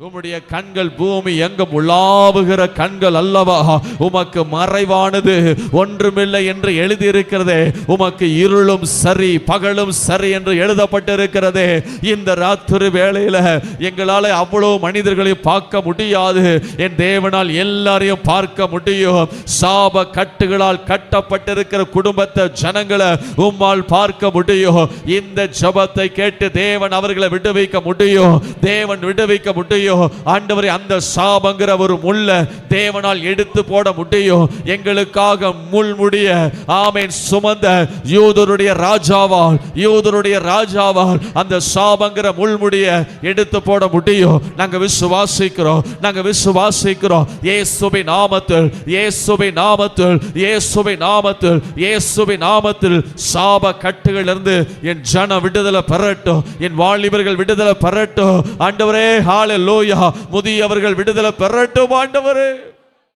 உம்முடைய கண்கள் பூமி எங்கும் உலாவுகிற கண்கள் அல்லவா? உமக்கு மறைவானது ஒன்றுமில்லை என்று எழுதியிருக்கிறதே. உமக்கு இருளும் சரி பகலும் சரி என்று எழுதப்பட்டிருக்கிறதே. இந்த ராத்திரி வேளையில எங்களால் அவ்வளவு மனிதர்களை பார்க்க முடியாது. என் தேவனால் எல்லாரையும் பார்க்க முடியும். சாப கட்டுகளால் கட்டப்பட்டிருக்கிற குடும்பத்தை ஜனங்களை உம்மால் பார்க்க முடியும். இந்த ஜெபத்தை கேட்டு தேவன் அவர்களை விடுவிக்க முடியும். தேவன் விடுவிக்க முடியும். ஆண்டவரே, அந்த சாபங்கிற ஒரு முள்ள தேவனால் எடுத்து போட முடியும். எங்களுக்காக முள்முடிய ஆமென் சுமந்த யூதருடைய ராஜாவால் அந்த சாபங்கிற முள்முடிய எடுத்து போட முடியும். நாங்க விசுவாசிக்கிறோம். இயேசுவின் நாமத்தில் சாப கட்டுகளிலிருந்து என் ஜன விடுதலை பெறட்டும். என் வாலிபர்கள் விடுதலை பெறட்டும். ஆண்டவரே, ஹalleluya. முதியவர்கள் விடுதலை பெறட்டும் ஆண்டவரே.